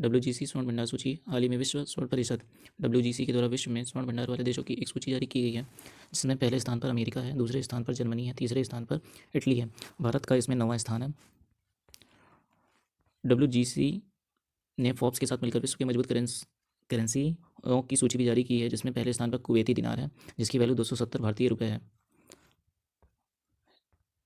WGC स्वर्ण भंडार सूची हाल ही में विश्व स्वर्ण परिषद WGC के द्वारा विश्व में स्वर्ण भंडार वाले देशों की एक सूची जारी की गई है, जिसमें पहले स्थान पर अमेरिका है, दूसरे स्थान पर जर्मनी है, तीसरे स्थान पर इटली है। भारत का इसमें 9वां स्थान है। WGC ने फोर्ब्स के साथ मिलकर विश्व के मजबूत करेंसियों की सूची भी जारी की है, जिसमें पहले स्थान पर कुवैती दिनार है, जिसकी वैल्यू 270 भारतीय रुपये है।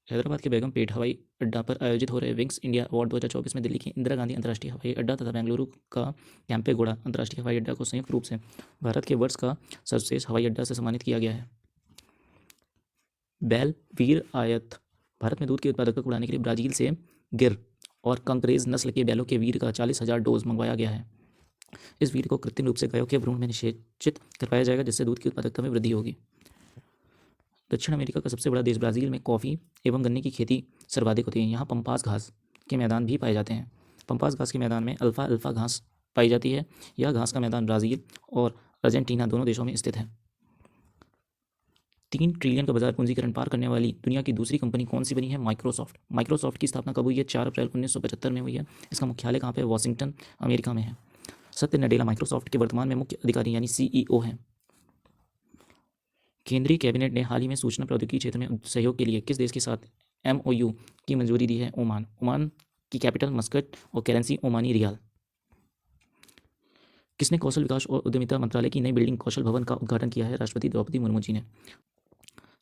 हैदराबाद के बेगम पेट हवाई अड्डा पर आयोजित हो रहे विंग्स इंडिया अवार्ड 2024 में दिल्ली के इंदिरा गांधी अंतर्राष्ट्रीय हवाई अड्डा तथा बेंगलुरु का कैंपेगौड़ा अंतर्राष्ट्रीय हवाई अड्डा को संयुक्त रूप से भारत के वर्ष का सर्वश्रेष्ठ हवाई अड्डा से सम्मानित किया गया है। बैल वीर आयत भारत में दूध की उत्पादकता को बढ़ाने के लिए ब्राजील से गिर और कंकरेज नस्ल के बैलों के वीर का 40,000 डोज मंगवाया गया है। इस वीर को कृत्रिम रूप से गायों के भ्रूण में निषेचित करवाया जाएगा, जिससे दूध की उत्पादकता में वृद्धि होगी। दक्षिण अमेरिका का सबसे बड़ा देश ब्राज़ील में कॉफ़ी एवं गन्ने की खेती सर्वाधिक होती है। यहाँ पंपास घास के मैदान भी पाए जाते हैं। पंपास घास के मैदान में अल्फा अल्फा घास पाई जाती है। यह घास का मैदान ब्राज़ील और अर्जेंटीना दोनों देशों में स्थित है। 3 ट्रिलियन का बाजार पूंजीकरण पार करने वाली दुनिया की दूसरी कंपनी कौन सी बनी है? माइक्रोसॉफ्ट। माइक्रोसॉफ्ट की स्थापना कब हुई है? 4 अप्रैल 1975 में हुई है। इसका मुख्यालय कहाँ पे? वॉशिंगटन अमेरिका में है। सत्य नडेला माइक्रोसॉफ्ट के वर्तमान में मुख्य अधिकारी यानी CEO हैं। केंद्रीय कैबिनेट ने हाल ही में सूचना प्रौद्योगिकी क्षेत्र में सहयोग के लिए किस देश के साथ MOU की मंजूरी दी है? ओमान। ओमान की कैपिटल मस्कट और करेंसी ओमानी रियाल। किसने कौशल विकास और उद्यमिता मंत्रालय की नई बिल्डिंग कौशल भवन का उद्घाटन किया है? राष्ट्रपति द्रौपदी मुर्मू जी ने।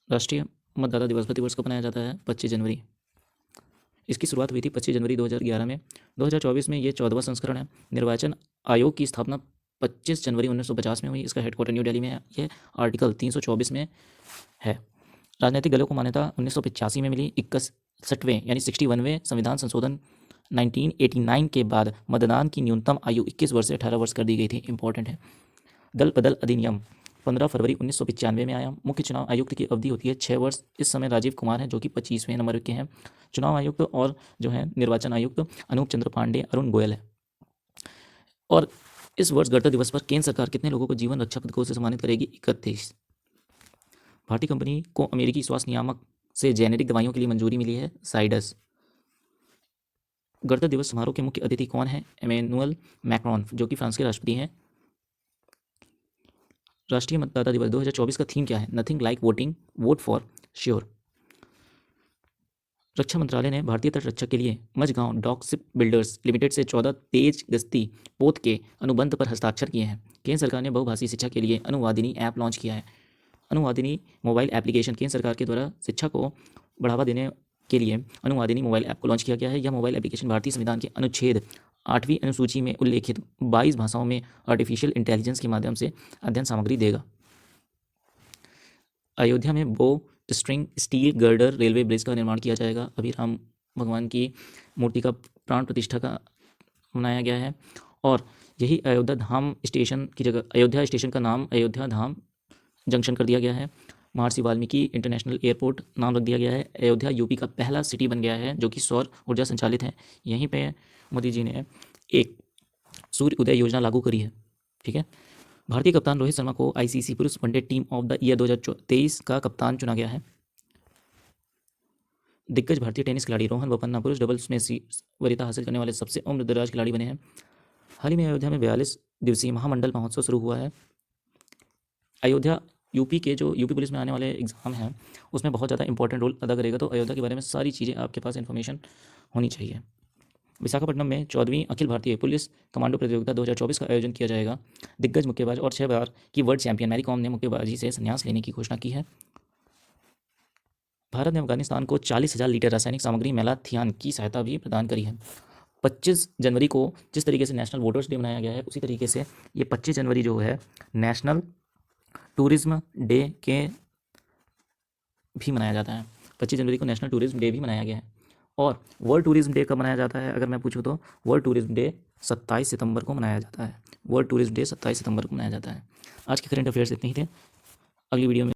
राष्ट्रीय मतदाता दिवस प्रतिवर्ष कब मनाया जाता है? 25 जनवरी। इसकी शुरुआत हुई थी 25 जनवरी 2011 में। 2024 में ये 14वां संस्करण है। निर्वाचन आयोग की स्थापना 25 जनवरी 1950 में हुई। इसका हेडक्वार्टर न्यू दिल्ली में है। यह आर्टिकल 324 में है। राजनीतिक दलों को मान्यता 1985 में मिली। 61वें यानी 61वें संविधान संशोधन 1989 के बाद मतदान की न्यूनतम आयु 21 वर्ष से 18 वर्ष कर दी गई थी। इंपॉर्टेंट है। दल बदल अधिनियम 15 फरवरी 1995 में आया। मुख्य चुनाव आयुक्त की अवधि होती है 6 वर्ष। इस समय राजीव कुमार हैं, जो कि 25वें नंबर के हैं। चुनाव आयुक्त और जो है निर्वाचन आयुक्त अनूप चंद्र पांडे, अरुण गोयल है। और इस वर्ष गणतंत्र दिवस पर केंद्र सरकार कितने लोगों को जीवन रक्षा पदकों से सम्मानित करेगी? 31। भारतीय कंपनी को अमेरिकी स्वास्थ्य नियामक से जेनेरिक दवाइयों के लिए मंजूरी मिली है, जाइडस। गणतंत्र दिवस समारोह के मुख्य अतिथि कौन है? इमैनुअल मैक्रॉन, जो कि फ्रांस के राष्ट्रपति हैं। राष्ट्रीय मतदाता दिवस 2024 का थीम क्या है? Nothing like voting, vote for sure. रक्षा मंत्रालय ने भारतीय तट रक्षा के लिए Mazagon dock shipbuilders limited से 14 तेज गश्ती पोत के अनुबंध पर हस्ताक्षर किए हैं। केंद्र सरकार ने बहुभाषी शिक्षा के लिए अनुवादिनी ऐप लॉन्च किया है। अनुवादिनी मोबाइल एप्लीकेशन केंद्र सरकार के द्वारा शिक्षा को बढ़ावा देने के लिए अनुवादिनी मोबाइल ऐप को लॉन्च किया गया है। यह मोबाइल एप्लीकेशन भारतीय संविधान के अनुच्छेद 8वीं अनुसूची में उल्लेखित 22 भाषाओं में आर्टिफिशियल इंटेलिजेंस के माध्यम से अध्ययन सामग्री देगा। अयोध्या में बो string steel girder railway bridge का निर्माण किया जाएगा। अभी राम भगवान की मूर्ति का प्राण प्रतिष्ठा का मनाया गया है। और यही अयोध्या धाम स्टेशन की जगह अयोध्या स्टेशन का नाम अयोध्या धाम जंक्शन कर दिया गया है। महर्षि वाल्मीकि इंटरनेशनल एयरपोर्ट नाम रख दिया गया है। अयोध्या यूपी का पहला सिटी बन गया है जो कि सौर ऊर्जा संचालित है। यहीं पे मोदी जी ने एक सूर्य उदय योजना लागू करी है। ठीक है। भारतीय कप्तान रोहित शर्मा को ICC पुरुष one day team of the year 2023 का कप्तान चुना गया है। दिग्गज भारतीय टेनिस खिलाड़ी रोहन बोपन्ना पुरुष डबल्स में वरीयता हासिल करने वाले सबसे उम्र दराज खिलाड़ी बने हैं। हाल ही में अयोध्या में 42 दिवसीय महामंडल महोत्सव शुरू हुआ है। अयोध्या यूपी के जो यूपी पुलिस में आने वाले एग्जाम हैं उसमें बहुत ज़्यादा इंपॉर्टेंट रोल अदा करेगा। तो अयोध्या के बारे में सारी चीज़ें आपके पास इन्फॉर्मेशन होनी चाहिए। विशाखापट्टनम में 14वीं अखिल भारतीय पुलिस कमांडो प्रतियोगिता 2024 का आयोजन किया जाएगा। दिग्गज मुक्केबाज और 6 बार की वर्ल्ड चैंपियन मैरी कॉम ने मुक्केबाजी से संन्यास लेने की घोषणा की है। भारत ने अफगानिस्तान को 40,000 लीटर रासायनिक सामग्री मेलाथियान की सहायता भी प्रदान करी है। 25 जनवरी को जिस तरीके से नेशनल वोटर्स डे मनाया गया है उसी तरीके से ये 25 जनवरी जो है नेशनल टूरिज्म डे के भी मनाया जाता है। 25 जनवरी को नेशनल टूरिज्म डे भी मनाया गया है। और वर्ल्ड टूरिज्म डे कब मनाया जाता है अगर मैं पूछूं तो वर्ल्ड टूरिज्म डे 27 सितंबर को मनाया जाता है। वर्ल्ड टूरिज्म डे 27 सितंबर को मनाया जाता है। आज के करंट अफेयर्स इतने ही थे। अगली वीडियो में